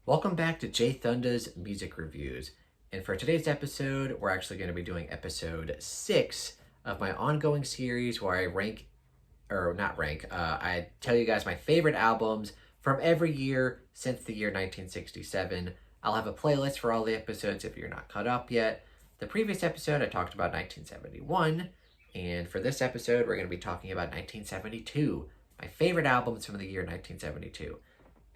Welcome back to J-Thunda's Music Reviews. And for today's episode, we're actually going to be doing episode 6 of my ongoing series where I tell you guys my favorite albums from every year since the year 1967. I'll have a playlist for all the episodes if you're not caught up yet. The previous episode, I talked about 1971. And for this episode, we're going to be talking about 1972, my favorite albums from the year 1972.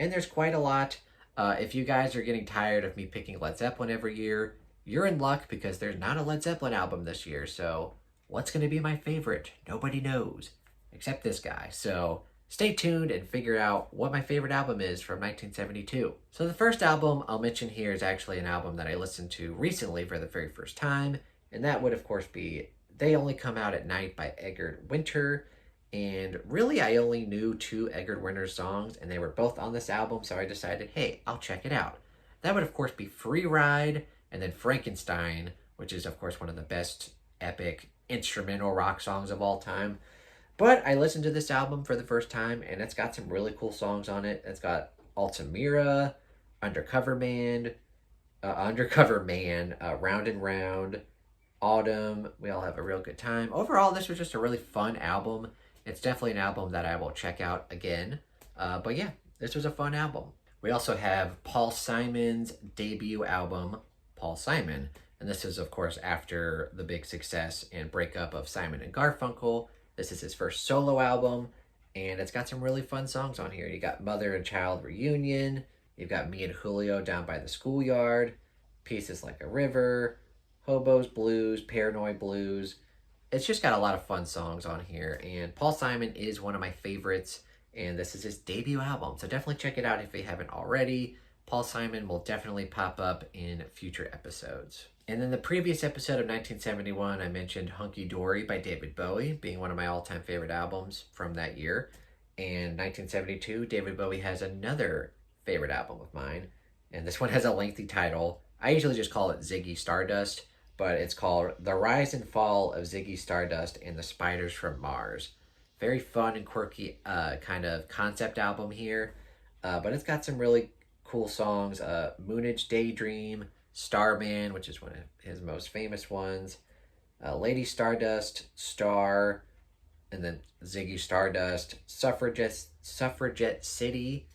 And there's quite a lot. If you guys are getting tired of me picking Led Zeppelin every year, you're in luck because there's not a Led Zeppelin album this year. So what's going to be my favorite? Nobody knows, except this guy. So stay tuned and figure out what my favorite album is from 1972. So the first album I'll mention here is actually an album that I listened to recently for the very first time. And that would, of course, be They Only Come Out at Night by Edgar Winter. And really, I only knew 2 Edgar Winter songs, and they were both on this album, so I decided, hey, I'll check it out. That would, of course, be Free Ride, and then Frankenstein, which is, of course, one of the best epic instrumental rock songs of all time. But I listened to this album for the first time, and it's got some really cool songs on it. It's got Altamira, Undercover Man, Round and Round, Autumn, We All Have a Real Good Time. Overall, this was just a really fun album. It's definitely an album that I will check out again. But yeah, this was a fun album. We also have Paul Simon's debut album, Paul Simon. And this is, of course, after the big success and breakup of Simon and Garfunkel. This is his first solo album, and it's got some really fun songs on here. You got Mother and Child Reunion. You've got Me and Julio Down by the Schoolyard. Pieces Like a River. Hobo's Blues, Paranoid Blues. It's just got a lot of fun songs on here, and Paul Simon is one of my favorites, and this is his debut album, so definitely check it out if you haven't already. Paul Simon will definitely pop up in future episodes. And in the previous episode of 1971, I mentioned Hunky Dory by David Bowie being one of my all-time favorite albums from that year. And 1972, David Bowie has another favorite album of mine, and this one has a lengthy title. I usually just call it Ziggy Stardust, but it's called The Rise and Fall of Ziggy Stardust and the Spiders from Mars. Very fun and quirky kind of concept album here, but it's got some really cool songs. Moonage Daydream, Starman, which is one of his most famous ones, Lady Stardust, Star, and then Ziggy Stardust, Suffragette City,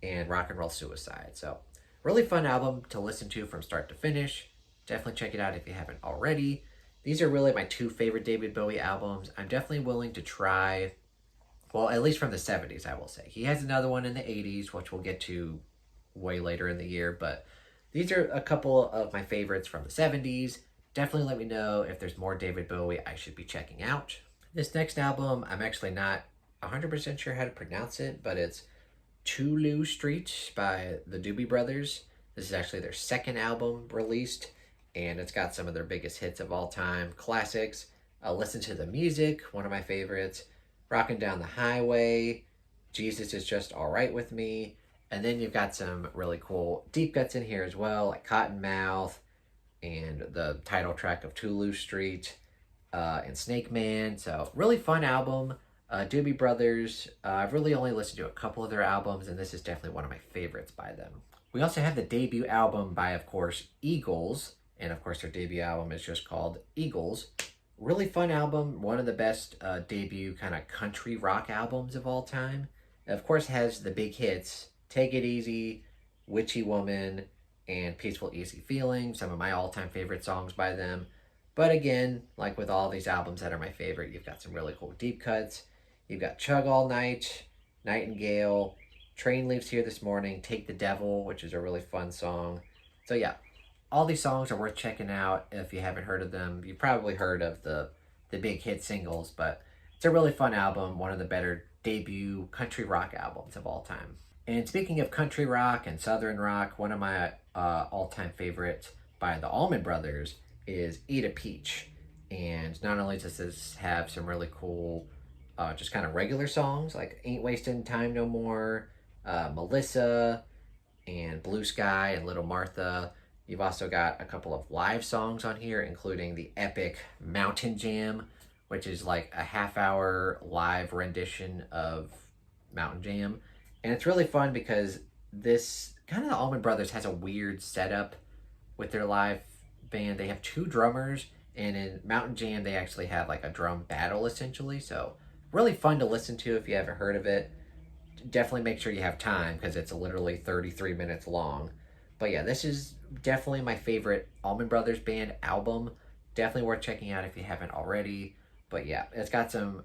and Rock and Roll Suicide. So really fun album to listen to from start to finish. Definitely check it out if you haven't already. These are really my 2 favorite David Bowie albums. I'm definitely willing to try, well, at least from the 70s, I will say. He has another one in the 80s, which we'll get to way later in the year, but these are a couple of my favorites from the 70s. Definitely let me know if there's more David Bowie I should be checking out. This next album, I'm actually not 100% sure how to pronounce it, but it's Tulu Street by the Doobie Brothers. This is actually their second album released, and it's got some of their biggest hits of all time, classics. Listen to the Music, one of my favorites. Rockin' Down the Highway, Jesus Is Just Alright With Me. And then you've got some really cool deep cuts in here as well, like Cottonmouth and the title track of Tulu Street and Snake Man. So really fun album. Doobie Brothers, I've really only listened to a couple of their albums, and this is definitely one of my favorites by them. We also have the debut album by, of course, Eagles. And, of course, their debut album is just called Eagles. Really fun album. One of the best debut kind of country rock albums of all time. It, of course, has the big hits, Take It Easy, Witchy Woman, and Peaceful Easy Feeling. Some of my all-time favorite songs by them. But again, like with all these albums that are my favorite, you've got some really cool deep cuts. You've got Chug All Night, Nightingale, Train Leaves Here This Morning, Take the Devil, which is a really fun song. So yeah, all these songs are worth checking out if you haven't heard of them. You've probably heard of the big hit singles, but it's a really fun album, one of the better debut country rock albums of all time. And speaking of country rock and southern rock, one of my all-time favorites by the Allman Brothers is Eat a Peach. And not only does this have some really cool just kind of regular songs like Ain't Wasting Time No More, Melissa, and Blue Sky and Little Martha. You've also got a couple of live songs on here, including the epic Mountain Jam, which is like a half-hour live rendition of Mountain Jam. And it's really fun because this kind of the Allman Brothers has a weird setup with their live band. They have two drummers, and in Mountain Jam, they actually have like a drum battle essentially. So really fun to listen to if you haven't heard of it. Definitely make sure you have time because it's literally 33 minutes long. But yeah, this is definitely my favorite Allman Brothers Band album. Definitely worth checking out if you haven't already. But yeah, it's got some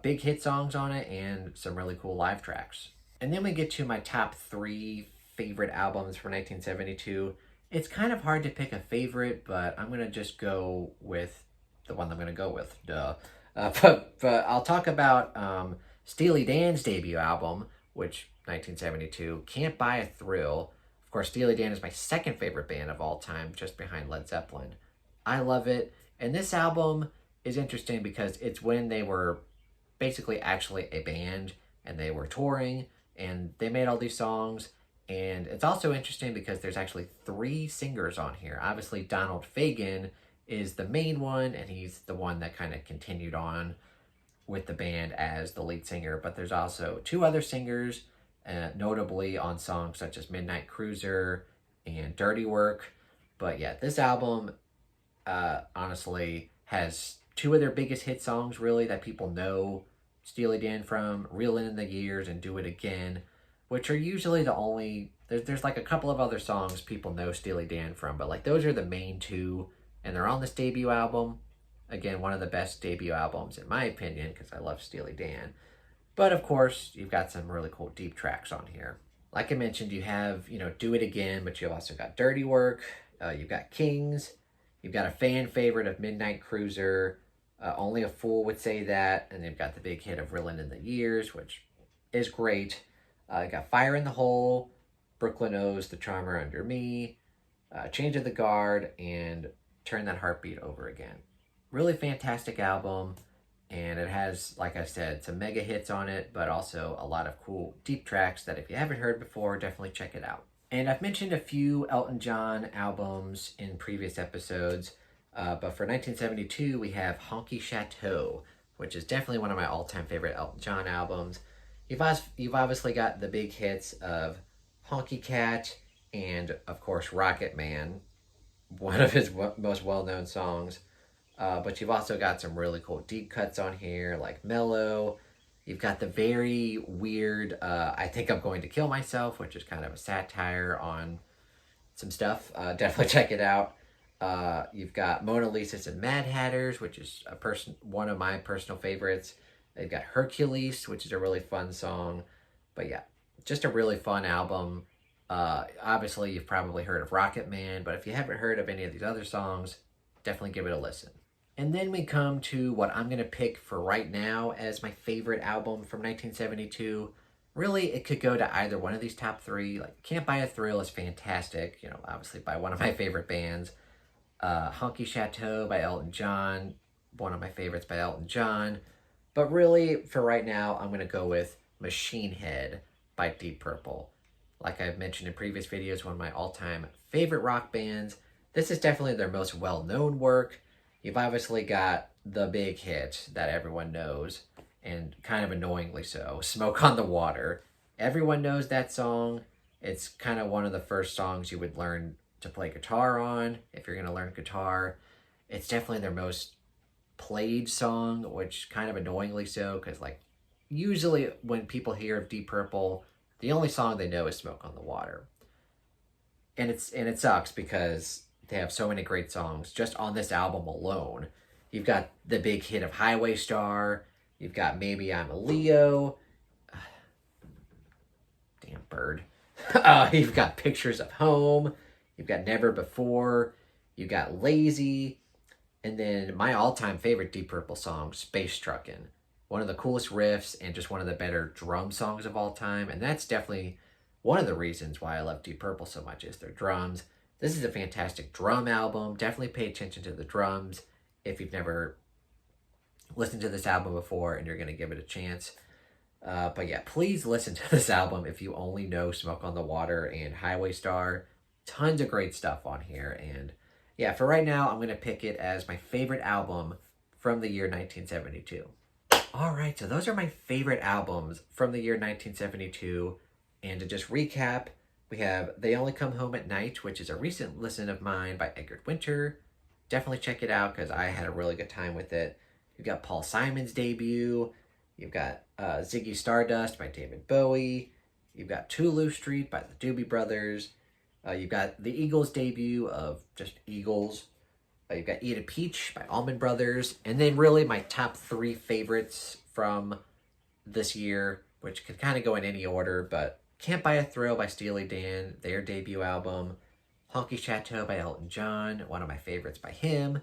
big hit songs on it and some really cool live tracks. And then we get to my top 3 favorite albums for 1972. It's kind of hard to pick a favorite, but I'm going to just go with the one I'm going to go with. Duh. But I'll talk about Steely Dan's debut album, which 1972, Can't Buy a Thrill. Of course, Steely Dan is my second favorite band of all time, just behind Led Zeppelin. I love it. And this album is interesting because it's when they were basically actually a band and they were touring and they made all these songs. And it's also interesting because there's actually 3 singers on here. Obviously, Donald Fagen is the main one, and he's the one that kind of continued on with the band as the lead singer. But there's also 2 other singers, notably on songs such as Midnight Cruiser and Dirty Work. But yeah, this album honestly has 2 of their biggest hit songs, really, that people know Steely Dan from, Reelin' in the Years and Do It Again, which are usually the only, there's like a couple of other songs people know Steely Dan from, but like those are the main 2, and they're on this debut album. Again, one of the best debut albums in my opinion, because I love Steely Dan. But of course, you've got some really cool deep tracks on here. Like I mentioned, you have, Do It Again, but you've also got Dirty Work, you've got Kings, you've got a fan favorite of Midnight Cruiser, Only a Fool Would Say That, and they've got the big hit of Reelin' in the Years, which is great. Got Fire in the Hole, Brooklyn Owes the Charmer Under Me, Change of the Guard, and Turn That Heartbeat Over Again. Really fantastic album, and it has, like I said, some mega hits on it, but also a lot of cool deep tracks that if you haven't heard before, definitely check it out. And I've mentioned a few Elton John albums in previous episodes, but for 1972, we have Honky Chateau, which is definitely one of my all-time favorite Elton John albums. You've obviously got the big hits of Honky Cat and, of course, Rocket Man, one of his most well-known songs. But you've also got some really cool deep cuts on here, like Mellow. You've got the very weird I Think I'm Going to Kill Myself, which is kind of a satire on some stuff. Definitely check it out. You've got Mona Lisa's and Mad Hatters, which is one of my personal favorites. They've got Hercules, which is a really fun song. But yeah, just a really fun album. Obviously, you've probably heard of Rocket Man, but if you haven't heard of any of these other songs, definitely give it a listen. And then we come to what I'm going to pick for right now as my favorite album from 1972. Really, it could go to either one of these top 3. Like, Can't Buy a Thrill is fantastic, obviously by one of my favorite bands. Honky Chateau by Elton John, one of my favorites by Elton John. But really, for right now, I'm going to go with Machine Head by Deep Purple. Like I've mentioned in previous videos, one of my all-time favorite rock bands. This is definitely their most well-known work. You've obviously got the big hit that everyone knows, and kind of annoyingly so, Smoke on the Water. Everyone knows that song. It's kind of one of the first songs you would learn to play guitar on, if you're going to learn guitar. It's definitely their most played song, which kind of annoyingly so, because like usually when people hear of Deep Purple, the only song they know is Smoke on the Water. And it sucks because they have so many great songs just on this album alone. You've got the big hit of Highway Star, you've got Maybe I'm a Leo, damn bird. You've got Pictures of Home, you've got Never Before, you've got Lazy, and then my all-time favorite Deep Purple song, Space Truckin'. One of the coolest riffs and just one of the better drum songs of all time. And that's definitely one of the reasons why I love Deep Purple so much is their drums. This is a fantastic drum album. Definitely pay attention to the drums if you've never listened to this album before and you're going to give it a chance. But yeah, please listen to this album if you only know Smoke on the Water and Highway Star. Tons of great stuff on here. And yeah, for right now, I'm going to pick it as my favorite album from the year 1972. All right, so those are my favorite albums from the year 1972. And to just recap, We have They Only Come Home at Night, which is a recent listen of mine by Edgar Winter. Definitely check it out because I had a really good time with it. You've got Paul Simon's debut. You've got Ziggy Stardust by David Bowie. You've got Tulu Street by the Doobie Brothers. You've got the Eagles debut of just Eagles. You've got Eat a Peach by Allman Brothers. And then really my top 3 favorites from this year, which could kind of go in any order, but Can't Buy a Thrill by Steely Dan, their debut album. Honky Chateau by Elton John, one of my favorites by him.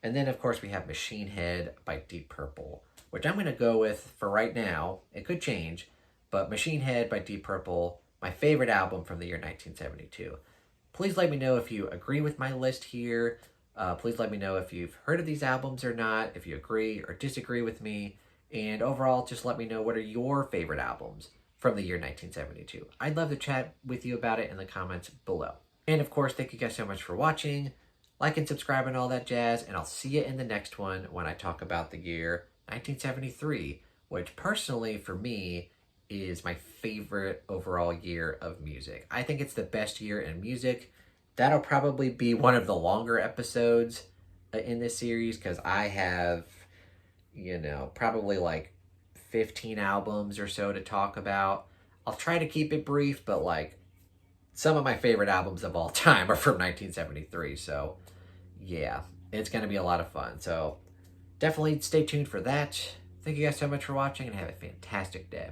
And then, of course, we have Machine Head by Deep Purple, which I'm going to go with for right now. It could change, but Machine Head by Deep Purple, my favorite album from the year 1972. Please let me know if you agree with my list here. Please let me know if you've heard of these albums or not, if you agree or disagree with me. And overall, just let me know what are your favorite albums from the year 1972. I'd love to chat with you about it in the comments below. And of course, thank you guys so much for watching. Like and subscribe and all that jazz, and I'll see you in the next one when I talk about the year 1973, which personally for me is my favorite overall year of music. I think it's the best year in music. That'll probably be one of the longer episodes in this series because I have, probably like 15 albums or so to talk about. I'll try to keep it brief, but some of my favorite albums of all time are from 1973. So yeah, it's going to be a lot of fun. So definitely stay tuned for that. Thank you guys so much for watching and have a fantastic day.